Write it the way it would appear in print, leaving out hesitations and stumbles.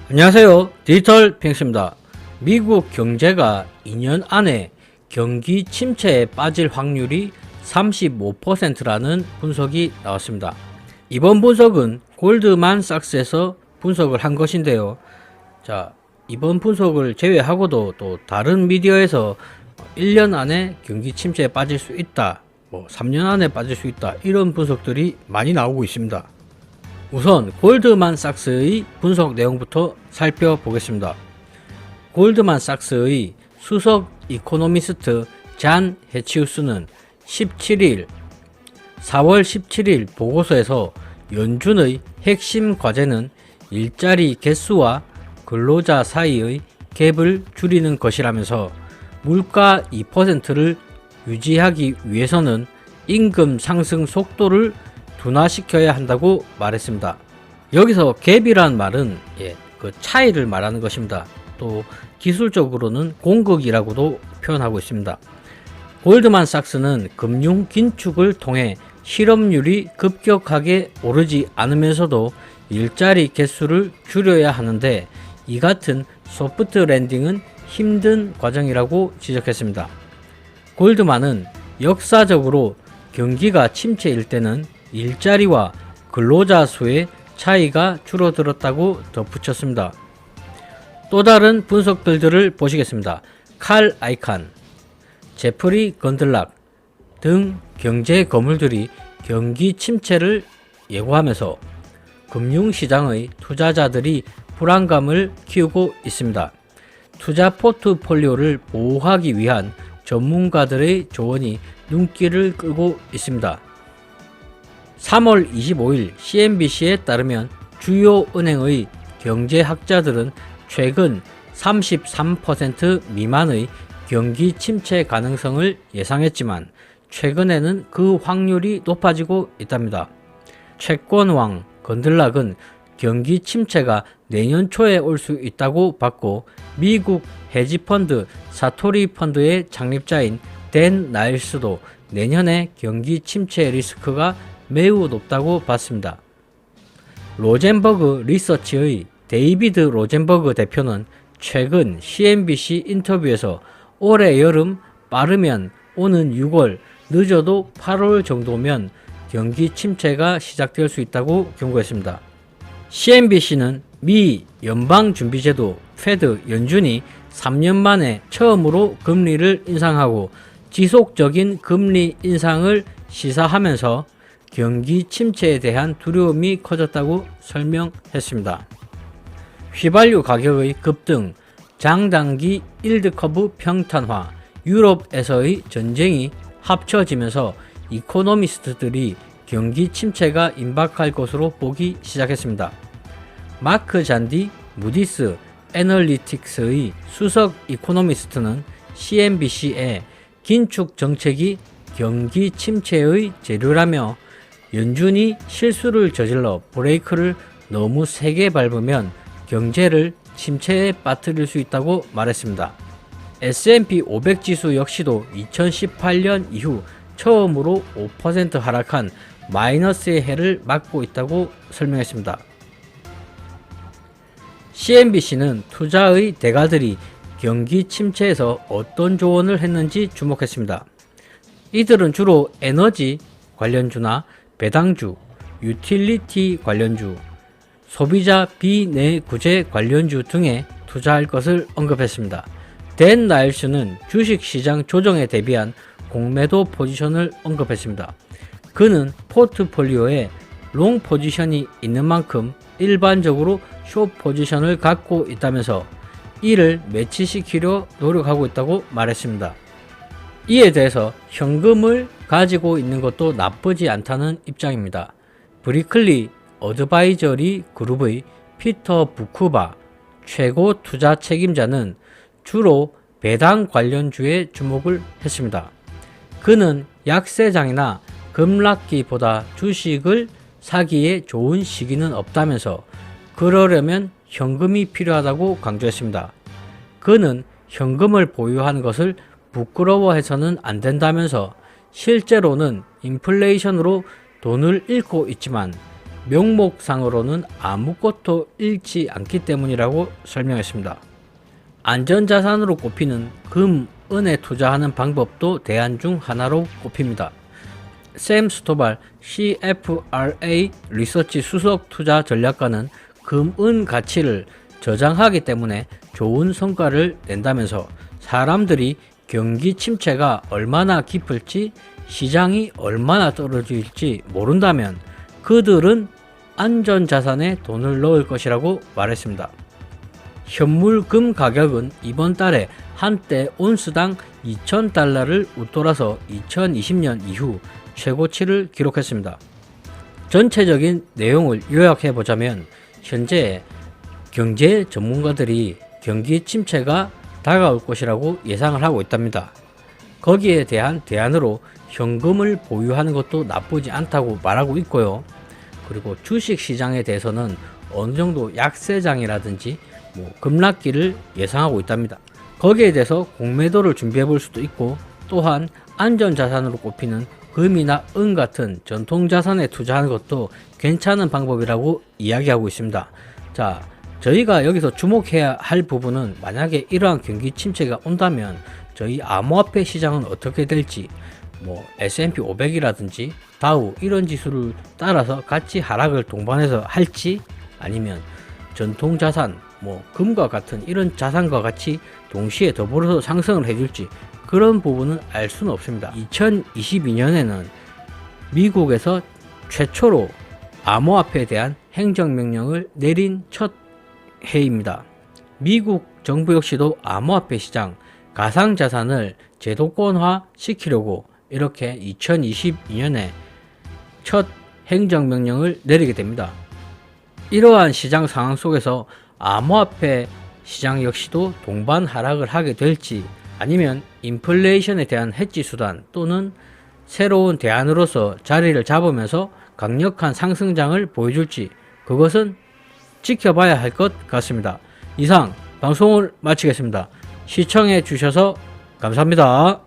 안녕하세요. 디지털 핑스입니다. 미국 경제가 2년 안에 경기 침체에 빠질 확률이 35%라는 분석이 나왔습니다. 이번 분석은 골드만삭스에서 분석을 한 것인데요. 이번 분석을 제외하고도 또 다른 미디어에서 1년 안에 경기 침체에 빠질 수 있다, 3년 안에 빠질 수 있다, 이런 분석들이 많이 나오고 있습니다. 우선 골드만삭스의 분석 내용부터 살펴보겠습니다. 골드만삭스의 수석 이코노미스트 잔 해치우스는 4월 17일 보고서에서 연준의 핵심 과제는 일자리 개수와 근로자 사이의 갭을 줄이는 것이라면서 물가 2%를 유지하기 위해서는 임금 상승 속도를 둔화시켜야 한다고 말했습니다. 여기서 갭이란 말은 그 차이를 말하는 것입니다. 또 기술적으로는 공극이라고도 표현하고 있습니다. 골드만삭스는 금융 긴축을 통해 실업률이 급격하게 오르지 않으면서도 일자리 개수를 줄여야 하는데 이 같은 소프트 랜딩은 힘든 과정이라고 지적했습니다. 골드만은 역사적으로 경기가 침체일 때는 일자리와 근로자 수의 차이가 줄어들었다고 덧붙였습니다. 또 다른 분석들을 보시겠습니다. 칼 아이칸, 제프리 건들락 등 경제 거물들이 경기 침체를 예고하면서 금융시장의 투자자들이 불안감을 키우고 있습니다. 투자 포트폴리오를 보호하기 위한 전문가들의 조언이 눈길을 끌고 있습니다. 3월 25일 CNBC에 따르면 주요 은행의 경제학자들은 최근 33% 미만의 경기 침체 가능성을 예상했지만 최근에는 그 확률이 높아지고 있답니다. 채권왕 건들락은 경기 침체가 내년 초에 올 수 있다고 봤고 미국 헤지펀드 사토리 펀드의 창립자인 댄 나일스도 내년에 경기 침체 리스크가 매우 높다고 봤습니다. 로젠버그 리서치의 데이비드 로젠버그 대표는 최근 CNBC 인터뷰에서 올해 여름 빠르면 오는 6월 늦어도 8월 정도면 경기 침체가 시작될 수 있다고 경고했습니다. CNBC는 미 연방준비제도 페드 연준이 3년 만에 처음으로 금리를 인상하고 지속적인 금리 인상을 시사하면서 경기 침체에 대한 두려움이 커졌다고 설명했습니다. 휘발유 가격의 급등, 장단기 일드커브 평탄화, 유럽에서의 전쟁이 합쳐지면서 이코노미스트들이 경기 침체가 임박할 것으로 보기 시작했습니다. 마크 잔디 무디스 애널리틱스의 수석 이코노미스트는 CNBC에 긴축 정책이 경기 침체의 재료라며 연준이 실수를 저질러 브레이크를 너무 세게 밟으면 경제를 침체에 빠뜨릴 수 있다고 말했습니다. S&P 500 지수 역시도 2018년 이후 처음으로 5% 하락한 마이너스의 해를 맞고 있다고 설명했습니다. CNBC는 투자의 대가들이 경기 침체에서 어떤 조언을 했는지 주목했습니다. 이들은 주로 에너지 관련주나 배당주, 유틸리티 관련주, 소비자 비내구재 관련주 등에 투자할 것을 언급했습니다. 댄 나일스는 주식시장 조정에 대비한 공매도 포지션을 언급했습니다. 그는 포트폴리오에 롱 포지션이 있는 만큼 일반적으로 숏 포지션을 갖고 있다면서 이를 매치시키려 노력하고 있다고 말했습니다. 이에 대해서 현금을 가지고 있는 것도 나쁘지 않다는 입장입니다. 브리클리 어드바이저리 그룹의 피터 부쿠바 최고 투자 책임자는 주로 배당 관련주에 주목을 했습니다. 그는 약세장이나 급락기보다 주식을 사기에 좋은 시기는 없다면서 그러려면 현금이 필요하다고 강조했습니다. 그는 현금을 보유하는 것을 부끄러워해서는 안 된다면서 실제로는 인플레이션으로 돈을 잃고 있지만 명목상으로는 아무것도 잃지 않기 때문이라고 설명했습니다. 안전자산으로 꼽히는 금, 은에 투자하는 방법도 대안 중 하나로 꼽힙니다. 샘 스토발 CFRA 리서치 수석 투자 전략가는 금, 은 가치를 저장하기 때문에 좋은 성과를 낸다면서 사람들이 경기 침체가 얼마나 깊을지 시장이 얼마나 떨어질지 모른다면 그들은 안전자산에 돈을 넣을 것이라고 말했습니다. 현물금 가격은 이번 달에 한때 온스당 2,000달러를 웃돌아서 2020년 이후 최고치를 기록했습니다. 전체적인 내용을 요약해 보자면 현재 경제 전문가들이 경기 침체가 다가올 것이라고 예상을 하고 있답니다. 거기에 대한 대안으로 현금을 보유하는 것도 나쁘지 않다고 말하고 있고요. 그리고 주식 시장에 대해서는 어느 정도 약세장이라든지 급락기를 예상하고 있답니다. 거기에 대해서 공매도를 준비해 볼 수도 있고, 또한 안전자산으로 꼽히는 금이나 은 같은 전통자산에 투자하는 것도 괜찮은 방법이라고 이야기하고 있습니다. 자, 저희가 여기서 주목해야 할 부분은 만약에 이러한 경기 침체가 온다면 저희 암호화폐 시장은 어떻게 될지, S&P 500이라든지 다우 이런 지수를 따라서 같이 하락을 동반해서 할지, 아니면 전통자산 금과 같은 이런 자산과 같이 동시에 더불어서 상승을 해줄지, 그런 부분은 알 수는 없습니다. 2022년에는 미국에서 최초로 암호화폐에 대한 행정명령을 내린 첫 해입니다. 미국 정부 역시도 암호화폐 시장, 가상자산을 제도권화 시키려고 이렇게 2022년에 첫 행정명령을 내리게 됩니다. 이러한 시장 상황 속에서 암호화폐 시장 역시도 동반 하락을 하게 될지, 아니면 인플레이션에 대한 해지 수단 또는 새로운 대안으로서 자리를 잡으면서 강력한 상승장을 보여줄지, 그것은 지켜봐야 할 것 같습니다. 이상 방송을 마치겠습니다. 시청해 주셔서 감사합니다.